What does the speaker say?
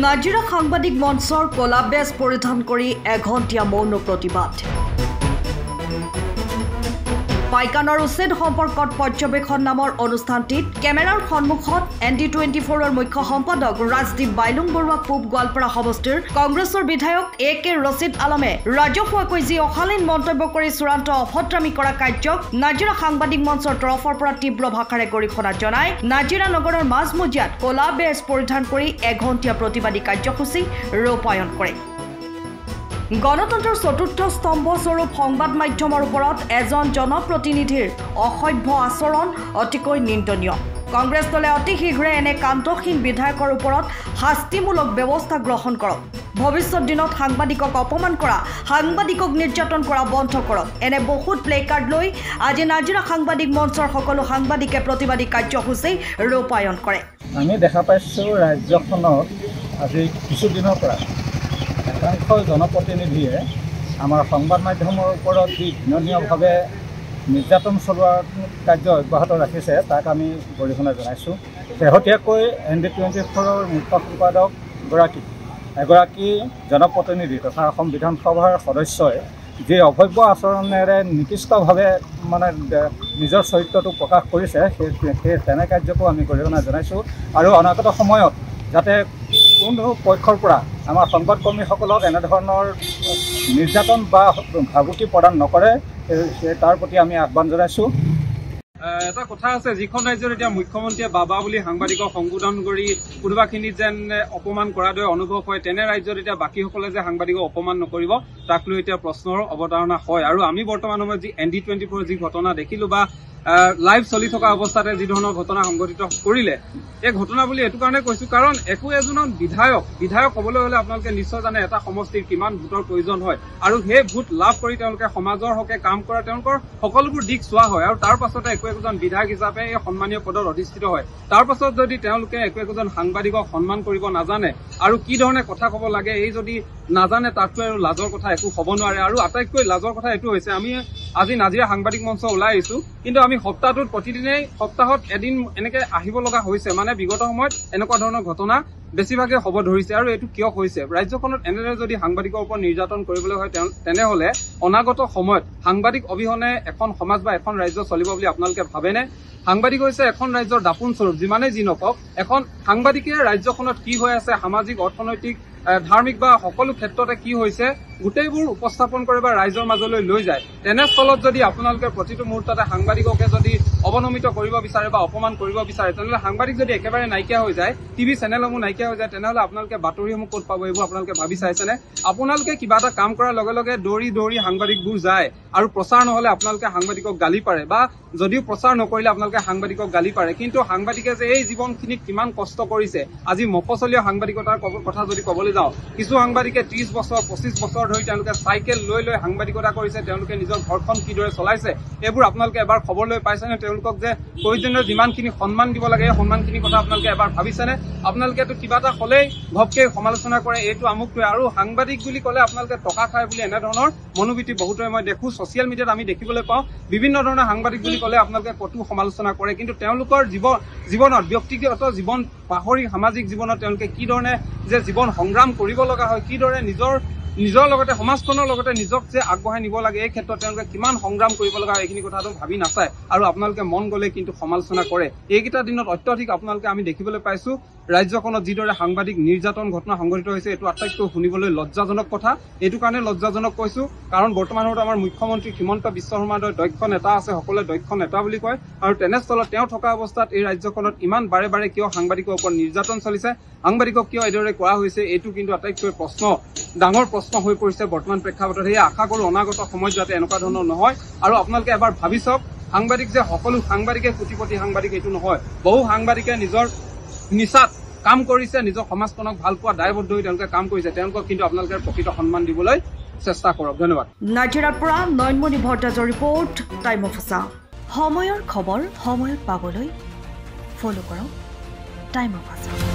নাজিৰা সাংবাদিক মঞ্চৰ কলা বেজ পৰিধান কৰি এঘণ্টীয়া মৌন প্ৰতিবাদ। পাইকানৰ উচ্ছেদ সম্পৰ্কত পৰ্যবেক্ষণ নামৰ অনুষ্ঠানটিত কেমেৰাৰ সন্মুখত ND24ৰ মুখ্য সম্পাদক ৰাজদীপ বাইলুং বৰুৱাক পূব গোৱালপাৰা সমষ্টিৰ কংগ্ৰেছৰ বিধায়ক AK ৰছিদ আলমে ৰাজহুৱাকৈ যি অশালীন মন্তব্য কৰি চূড়ান্ত অভদ্ৰামী কৰা কাৰ্যক নাজিৰা সাংবাদিক মঞ্চৰ তৰফৰ পৰা তীব্ৰ ভাষাৰে গৰিহণা জনাই নাজিৰা নগৰৰ মাজমজিয়াত কলা বেজ পৰিধান কৰি এঘণ্টীয়া প্ৰতিবাদী কাৰ্যসূচী ৰূপায়ণ কৰে। গণতন্ত্ৰৰ চতুৰ্থ স্তম্ভস্বৰূপ সংবাদ মাধ্যমৰ ওপৰত এজন জনপ্ৰতিনিধিৰ অসভ্য আচৰণ অতিকৈ নিন্দনীয়। কংগ্ৰেছ দলে অতি শীঘ্ৰে এনে কান্তহীন বিধায়কৰ ওপৰত শাস্তিমূলক ব্যৱস্থা গ্ৰহণ কৰক। ভৱিষ্যত দিনত সাংবাদিকক অপমান কৰা, সাংবাদিকক নিৰ্যাতন কৰা বন্ধ কৰক। এনে বহুত প্লে কাৰ্ড লৈ আজি নাজিৰা সাংবাদিক মঞ্চৰ সকলো সাংবাদিকে প্ৰতিবাদী কাৰ্যসূচী ৰূপায়ণ কৰে। আমি দেখা পাইছোঁ ৰাজ্যখনত আজি কিছুদিনৰ পৰা একাংশ জনপ্ৰতিনিধিয়ে আমাৰ সংবাদ মাধ্যমৰ ওপৰত যি ঘৃণনীয়ভাৱে নিৰ্যাতন চলোৱাৰ কাৰ্য অব্যাহত ৰাখিছে তাক আমি গৰিহণা জনাইছোঁ। শেহতীয়াকৈ ND24ৰ মুখ্য সম্পাদকগৰাকী এগৰাকী জনপ্ৰতিনিধি তথা অসম বিধানসভাৰ সদস্যই যি অভব্য আচৰণেৰে নিকৃষ্টভাৱে নিজৰ চৰিত্ৰটো প্ৰকাশ কৰিছে সেই তেনে কাৰ্যকো আমি গৰিহণা জনাইছোঁ আৰু অনাগত সময়ত যাতে কোনো পক্ষৰ পৰা আমাৰ সংবাদকৰ্মীসকলক এনেধৰণৰ নিৰ্যাতন বা ভাবুকি প্ৰদান নকৰে তাৰ প্ৰতি আমি আহ্বান জনাইছোঁ। এটা কথা আছে, যিখন ৰাজ্যৰ এতিয়া মুখ্যমন্ত্ৰীয়ে বাবা বুলি সাংবাদিকক সংবোধন কৰি কোনোবাখিনিত যেন অপমান কৰাৰ দৰে অনুভৱ হয়, তেনে ৰাজ্যত এতিয়া বাকীসকলে যে সাংবাদিকক অপমান নকৰিব তাক লৈ এতিয়া প্ৰশ্নৰ অৱতাৰণা হয়। আৰু আমি বৰ্তমান সময়ত যি ND24ৰ যি ঘটনা দেখিলো বা লাইভ চলি থকা অৱস্থাতে যি ধৰণৰ ঘটনা সংঘটিত কৰিলে, এই ঘটনা বুলি এইটো কাৰণে কৈছো কাৰণ এজন বিধায়ক হ'বলৈ হ'লে আপোনালোকে নিশ্চয় জানে এটা সমষ্টিৰ কিমান ভোটৰ প্ৰয়োজন হয় আৰু সেই ভোট লাভ কৰি তেওঁলোকে সমাজৰ হকে কাম কৰা তেওঁলোকৰ সকলোবোৰ দিশ চোৱা হয় আৰু তাৰ পাছতে একজন বিধায়ক হিচাপে এই সন্মানীয় পদত অধিষ্ঠিত হয়। তাৰ পাছত যদি তেওঁলোকে একজন সাংবাদিকক সন্মান কৰিব নাজানে আৰু কি ধৰণে কথা ক'ব লাগে এই যদি নাজানে তাতকৈ আৰু লাজৰ কথা একো হ'ব নোৱাৰে। আৰু আটাইতকৈ লাজৰ কথা এইটো হৈছে, আমি আজি নাজিৰা সাংবাদিক মঞ্চ ওলাই আহিছো, কিন্তু আমি সপ্তাহটোত প্ৰতিদিনেই সপ্তাহত এদিন এনেকে আহিব লগা হৈছে। মানে বিগত সময়ত এনেকুৱা ধৰণৰ ঘটনা বেছিভাগে হ'ব ধৰিছে। আৰু এইটো কিয় হৈছে? ৰাজ্যখনত এনেদৰে যদি সাংবাদিকৰ ওপৰত নিৰ্যাতন কৰিবলৈ হয় তেনেহলে অনাগত সময়ত সাংবাদিক অবিহনে এখন সমাজ বা এখন ৰাজ্য চলিব বুলি আপোনালোকে ভাবেনে? সাংবাদিক হৈছে এখন ৰাজ্যৰ দাপোন স্বৰূপ। যিমানে যি নকওক, এখন সাংবাদিকে ৰাজ্যখনত কি হৈ আছে, সামাজিক, অৰ্থনৈতিক, ধাৰ্মিক বা সকলো ক্ষেত্ৰতে কি হৈছে গোটেইবোৰ উপস্থাপন কৰে বা ৰাইজৰ মাজলৈ লৈ যায়। তেনেস্থলত যদি আপোনালোকে প্ৰতিটো মুহূৰ্ততে সাংবাদিককে যদি অৱনমিত কৰিব বিচাৰে বা অপমান কৰিব বিচাৰে, তেনেহলে সাংবাদিক যদি একেবাৰে নাইকিয়া হৈ যায়, টিভি চেনেলসমূহ নাইকিয়া হৈ যায়, তেনেহলে আপোনালোকে বাতৰিসমূহ ক'ত পাব? এইবোৰ আপোনালোকে ভাবি চাইছেনে? আপোনালোকে কিবা এটা কাম কৰাৰ লগে লগে দৌৰি সাংবাদিকবোৰ যায় আৰু প্ৰচাৰ নহলে আপোনালোকে সাংবাদিকক গালি পাৰে বা যদিও প্ৰচাৰ নকৰিলে আপোনালোকে সাংবাদিকক গালি পাৰে। কিন্তু সাংবাদিকে যে এই জীৱনখিনিত কিমান কষ্ট কৰিছে, আজি মফচলীয়া সাংবাদিকতাৰ কথা যদি ক'বলৈ যাওঁ, কিছু সাংবাদিকে 30 বছৰ 25 বছৰ ধৰি তেওঁলোকে চাইকেল লৈ সাংবাদিকতা কৰিছে, তেওঁলোকে নিজৰ ঘৰখন কিদৰে চলাইছে এইবোৰ আপোনালোকে এবাৰ খবৰ লৈ পাইছেনে? তেওঁলোকক যে প্ৰয়োজনীয় যিমানখিনি সন্মান দিব লাগে এই সন্মানখিনিৰ কথা আপোনালোকে এবাৰ ভাবিছেনে? আপোনালোকেতো কিবা এটা হ'লেই ঘপকে সমালোচনা কৰে, এইটো আমুকটোৱে। আৰু সাংবাদিক বুলি ক'লে আপোনালোকে টকা খায় বুলি এনেধৰণৰ মনোবৃত্তি বহুতৰে মই দেখো, ছচিয়েল মিডিয়াত আমি দেখিবলৈ পাওঁ। বিভিন্ন ধৰণৰ সাংবাদিক বুলি ক'লে আপোনালোকে কটু সমালোচনা কৰে, কিন্তু তেওঁলোকৰ জীৱনত ব্যক্তিগত জীৱন পাহৰি সামাজিক জীৱনত তেওঁলোকে কি ধৰণে যে জীৱন সংগ্ৰাম কৰিব লগা হয়, কিদৰে নিজৰ লগতে সমাজখনৰ লগতে নিজক যে আগবঢ়াই নিব লাগে এই ক্ষেত্ৰত তেওঁলোকে কিমান সংগ্ৰাম কৰিব লগা হয় এইখিনি কথাটো ভাবি নাচায় আৰু আপোনালোকে মন গ'লে কিন্তু সমালোচনা কৰে। এইকেইটা দিনত অত্যধিক আপোনালোকে আমি দেখিবলৈ পাইছো ৰাজ্যখনত যিদৰে সাংবাদিক নিৰ্যাতন ঘটনা সংঘটিত হৈছে, এইটো আটাইতকৈ শুনিবলৈ লজ্জাজনক কথা। এইটো কাৰণে লজ্জাজনক কৈছো কাৰণ বৰ্তমানত আমাৰ মুখ্যমন্ত্ৰী হিমন্ত বিশ্ব শৰ্মাৰ দৰে দক্ষ নেতা আছে, সকলোৱে দক্ষ নেতা বুলি কয়, আৰু তেনেস্থলত তেওঁ থকা অৱস্থাত এই ৰাজ্যখনত ইমান বাৰে কিয় সাংবাদিকৰ ওপৰত নিৰ্যাতন চলিছে, সাংবাদিকক কিয় এইদৰে কৰা হৈছে, এইটো কিন্তু আটাইতকৈ ডাঙৰ প্ৰশ্ন হৈ পৰিছে বৰ্তমান প্ৰেক্ষাপটত। সেয়ে আশা কৰো অনাগত সময়ত যাতে এনেকুৱা ধৰণৰ নহয়। আৰু আপোনালোকে এবাৰ ভাবি চাওক, সাংবাদিক যে সকলো সাংবাদিকে কোটিপতি সাংবাদিক এইটো নহয়। বহু সাংবাদিকে নিজৰ নিচাত কাম কৰিছে, নিজৰ সমাজখনক ভাল পোৱা দায়বদ্ধ হৈ তেওঁলোকে কাম কৰিছে, তেওঁলোকক কিন্তু আপোনালোকে প্ৰকৃত সন্মান দিবলৈ চেষ্টা কৰক। ধন্যবাদ। নাজিৰাৰ পৰা নয়নমণি ভট্টাচাৰ্যৰ ৰিপৰ্ট, টাইম অফ আছা। সময়ৰ খবৰ সময়ত পাবলৈ ফলো কৰক টাইম অফ আছা।